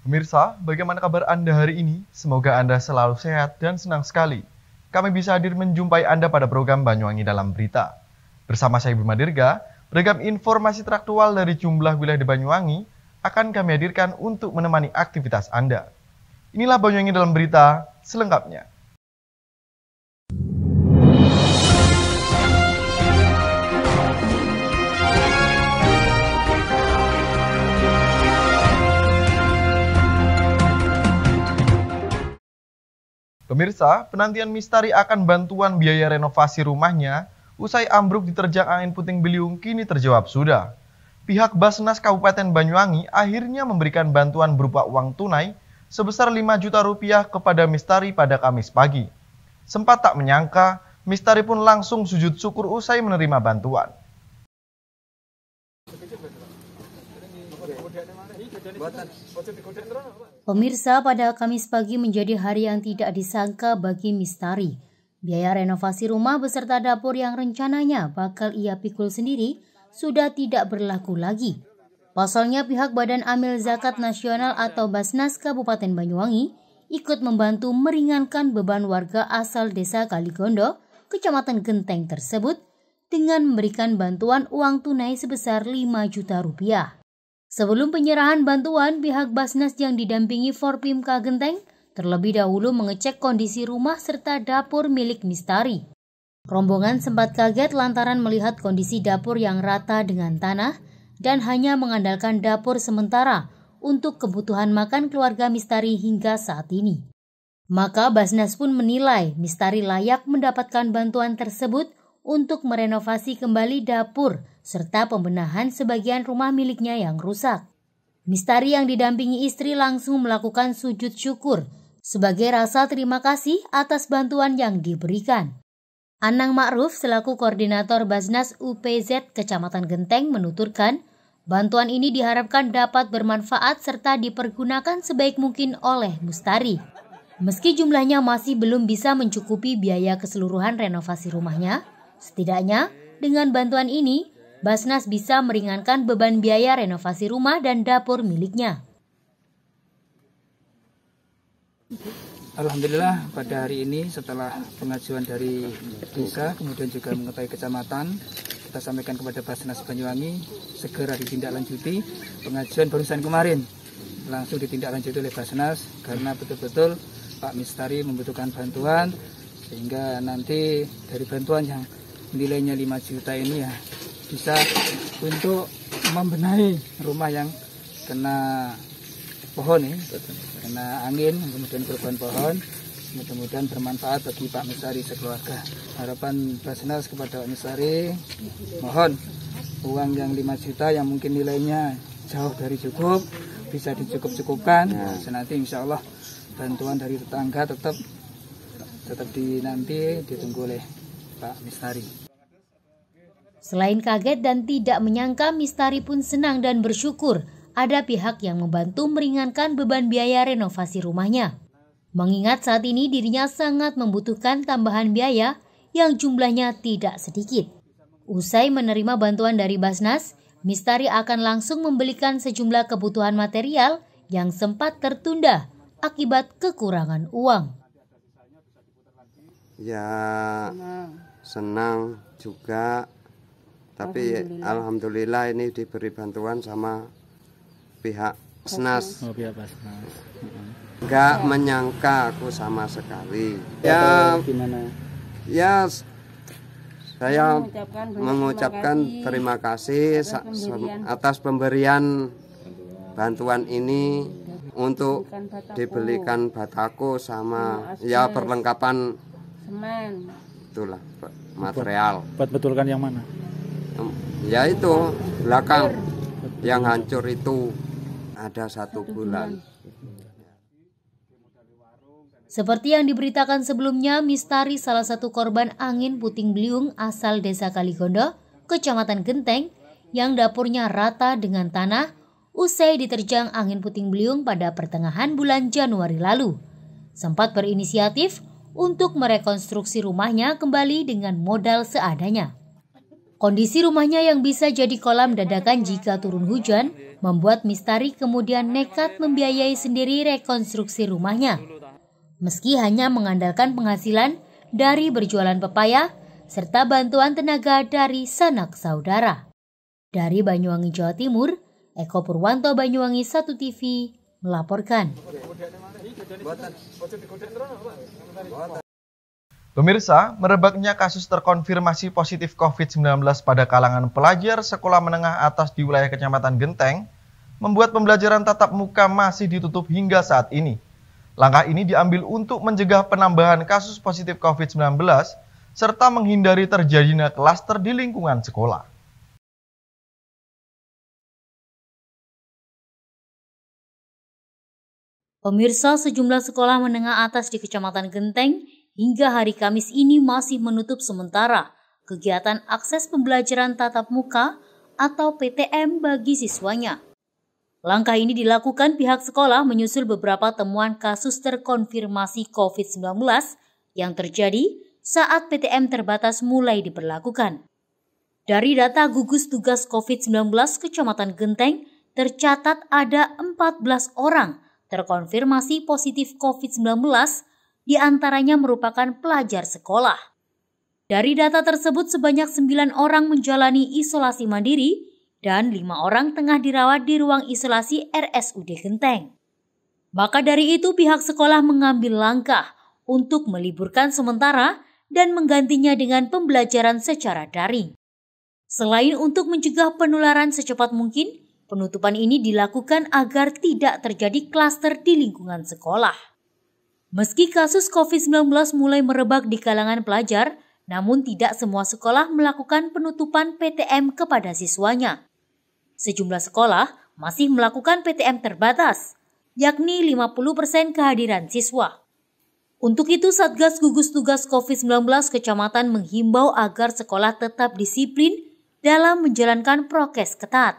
Pemirsa, bagaimana kabar Anda hari ini? Semoga Anda selalu sehat dan senang sekali. Kami bisa hadir menjumpai Anda pada program Banyuwangi Dalam Berita. Bersama saya Bima Dirga, beragam informasi teraktual dari jumlah wilayah di Banyuwangi akan kami hadirkan untuk menemani aktivitas Anda. Inilah Banyuwangi Dalam Berita selengkapnya. Pemirsa, penantian Mistari akan bantuan biaya renovasi rumahnya usai ambruk diterjang angin puting beliung kini terjawab sudah. Pihak Basnas Kabupaten Banyuwangi akhirnya memberikan bantuan berupa uang tunai sebesar 5 juta rupiah kepada Mistari pada Kamis pagi. Sempat tak menyangka, Mistari pun langsung sujud syukur usai menerima bantuan. Pemirsa, pada Kamis pagi menjadi hari yang tidak disangka bagi Mistari. Biaya renovasi rumah beserta dapur yang rencananya bakal ia pikul sendiri sudah tidak berlaku lagi. Pasalnya pihak Badan Amil Zakat Nasional atau Basnas Kabupaten Banyuwangi ikut membantu meringankan beban warga asal Desa Kaligondo, Kecamatan Genteng tersebut dengan memberikan bantuan uang tunai sebesar 5 juta rupiah. Sebelum penyerahan bantuan, pihak Basnas yang didampingi Forpimka Genteng terlebih dahulu mengecek kondisi rumah serta dapur milik Mistari. Rombongan sempat kaget lantaran melihat kondisi dapur yang rata dengan tanah dan hanya mengandalkan dapur sementara untuk kebutuhan makan keluarga Mistari hingga saat ini. Maka Basnas pun menilai Mistari layak mendapatkan bantuan tersebut untuk merenovasi kembali dapur serta pembenahan sebagian rumah miliknya yang rusak. Mistari yang didampingi istri langsung melakukan sujud syukur sebagai rasa terima kasih atas bantuan yang diberikan. Anang Ma'ruf selaku koordinator Basnas UPZ Kecamatan Genteng menuturkan, bantuan ini diharapkan dapat bermanfaat serta dipergunakan sebaik mungkin oleh Mistari. Meski jumlahnya masih belum bisa mencukupi biaya keseluruhan renovasi rumahnya, setidaknya dengan bantuan ini, Basnas bisa meringankan beban biaya renovasi rumah dan dapur miliknya. Alhamdulillah pada hari ini setelah pengajuan dari desa, kemudian juga mengetahui kecamatan, kita sampaikan kepada Basnas Banyuwangi segera ditindaklanjuti. Pengajuan barusan kemarin langsung ditindaklanjuti oleh Basnas karena betul-betul Pak Mistari membutuhkan bantuan, sehingga nanti dari bantuan yang nilainya 5 juta ini ya bisa untuk membenahi rumah yang kena pohon ya, kena angin, kemudian korban pohon. Mudah-mudahan bermanfaat bagi Pak Mistari sekeluarga. Harapan Basnas kepada Pak Mistari, mohon uang yang 5 juta yang mungkin nilainya jauh dari cukup bisa dicukup-cukupkan. Nanti insya Allah bantuan dari tetangga tetap nanti ditunggu oleh Pak Mistari. Selain kaget dan tidak menyangka, Mistari pun senang dan bersyukur ada pihak yang membantu meringankan beban biaya renovasi rumahnya. Mengingat saat ini dirinya sangat membutuhkan tambahan biaya yang jumlahnya tidak sedikit. Usai menerima bantuan dari Basnas, Mistari akan langsung membelikan sejumlah kebutuhan material yang sempat tertunda akibat kekurangan uang. Ya, senang juga. Tapi alhamdulillah ini diberi bantuan sama pihak Basnas. Oh, pihak Basnas. Enggak menyangka aku sama sekali. Ya, gimana? Ya, saya mengucapkan terima kasih atas pemberian bantuan ini untuk dibelikan bataku sama ya perlengkapan semen. Itulah material. Buat betulkan yang mana? Ya itu belakang yang hancur itu ada 1 bulan. Seperti yang diberitakan sebelumnya, Mistari salah satu korban angin puting beliung asal Desa Kaligondo, Kecamatan Genteng, yang dapurnya rata dengan tanah usai diterjang angin puting beliung pada pertengahan bulan Januari lalu. Sempat berinisiatif untuk merekonstruksi rumahnya kembali dengan modal seadanya. Kondisi rumahnya yang bisa jadi kolam dadakan jika turun hujan membuat Mistari kemudian nekat membiayai sendiri rekonstruksi rumahnya. Meski hanya mengandalkan penghasilan dari berjualan pepaya serta bantuan tenaga dari sanak saudara. Dari Banyuwangi, Jawa Timur, Eko Purwanto, Banyuwangi 1 TV melaporkan. Pemirsa, merebaknya kasus terkonfirmasi positif COVID-19 pada kalangan pelajar sekolah menengah atas di wilayah Kecamatan Genteng membuat pembelajaran tatap muka masih ditutup hingga saat ini. Langkah ini diambil untuk mencegah penambahan kasus positif COVID-19 serta menghindari terjadinya klaster di lingkungan sekolah. Pemirsa, sejumlah sekolah menengah atas di Kecamatan Genteng hingga hari Kamis ini masih menutup sementara kegiatan akses pembelajaran tatap muka atau PTM bagi siswanya. Langkah ini dilakukan pihak sekolah menyusul beberapa temuan kasus terkonfirmasi COVID-19 yang terjadi saat PTM terbatas mulai diberlakukan. Dari data gugus tugas COVID-19 Kecamatan Genteng, tercatat ada 14 orang terkonfirmasi positif COVID-19, diantaranya merupakan pelajar sekolah. Dari data tersebut, sebanyak 9 orang menjalani isolasi mandiri dan 5 orang tengah dirawat di ruang isolasi RSUD Genteng. Maka dari itu, pihak sekolah mengambil langkah untuk meliburkan sementara dan menggantinya dengan pembelajaran secara daring. Selain untuk mencegah penularan secepat mungkin, penutupan ini dilakukan agar tidak terjadi klaster di lingkungan sekolah. Meski kasus COVID-19 mulai merebak di kalangan pelajar, namun tidak semua sekolah melakukan penutupan PTM kepada siswanya. Sejumlah sekolah masih melakukan PTM terbatas, yakni 50% kehadiran siswa. Untuk itu, Satgas Gugus Tugas COVID-19 Kecamatan menghimbau agar sekolah tetap disiplin dalam menjalankan prokes ketat.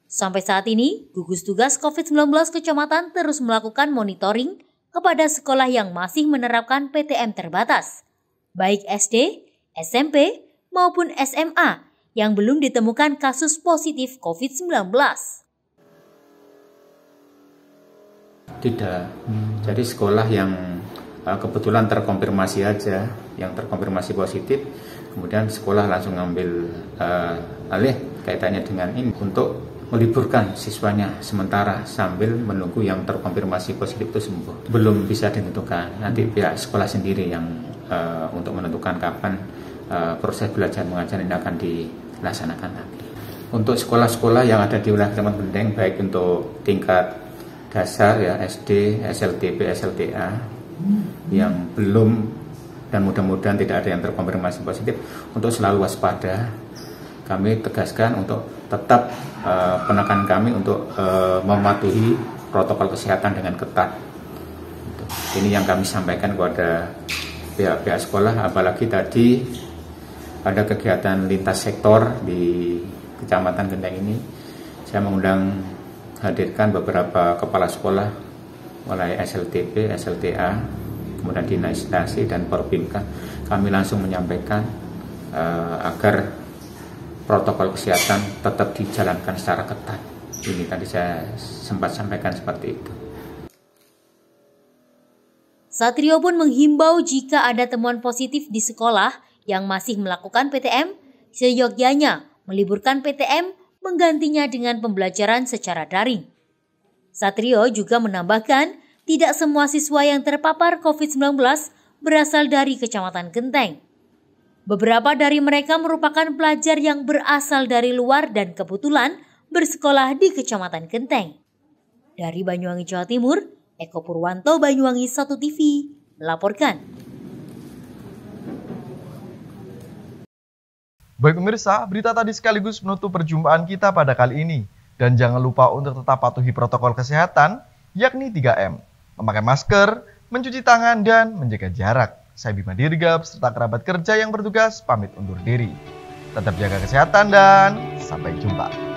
Sampai saat ini, Gugus Tugas COVID-19 Kecamatan terus melakukan monitoring kepada sekolah yang masih menerapkan PTM terbatas, baik SD, SMP, maupun SMA yang belum ditemukan kasus positif COVID-19. Tidak, jadi sekolah yang kebetulan terkonfirmasi aja, yang terkonfirmasi positif, kemudian sekolah langsung ngambil alih kaitannya dengan ini untuk meliburkan siswanya sementara sambil menunggu yang terkonfirmasi positif itu sembuh. Belum bisa ditentukan, nanti pihak sekolah sendiri yang untuk menentukan kapan proses belajar mengajar ini akan dilaksanakan lagi. Untuk sekolah-sekolah yang ada di wilayah Kecamatan Genteng, baik untuk tingkat dasar ya SD, SLTP, SLTA yang belum dan mudah-mudahan tidak ada yang terkonfirmasi positif, untuk selalu waspada. Kami tegaskan untuk tetap penekanan kami untuk mematuhi protokol kesehatan dengan ketat. Ini yang kami sampaikan kepada pihak sekolah, apalagi tadi ada kegiatan lintas sektor di Kecamatan Genteng ini. Saya mengundang hadirkan beberapa kepala sekolah mulai SLTP, SLTA, kemudian Dinas Instansi dan Porbinka. Kami langsung menyampaikan agar protokol kesehatan tetap dijalankan secara ketat. Ini tadi saya sempat sampaikan seperti itu. Satrio pun menghimbau jika ada temuan positif di sekolah yang masih melakukan PTM, seyogyanya meliburkan PTM menggantinya dengan pembelajaran secara daring. Satrio juga menambahkan, tidak semua siswa yang terpapar COVID-19 berasal dari Kecamatan Genteng. Beberapa dari mereka merupakan pelajar yang berasal dari luar dan kebetulan bersekolah di Kecamatan Genteng. Dari Banyuwangi, Jawa Timur, Eko Purwanto, Banyuwangi 1 TV melaporkan. Baik pemirsa, berita tadi sekaligus menutup perjumpaan kita pada kali ini. Dan jangan lupa untuk tetap patuhi protokol kesehatan, yakni 3M. Memakai masker, mencuci tangan, dan menjaga jarak. Saya Bima Dirga beserta kerabat kerja yang bertugas pamit undur diri. Tetap jaga kesehatan dan sampai jumpa.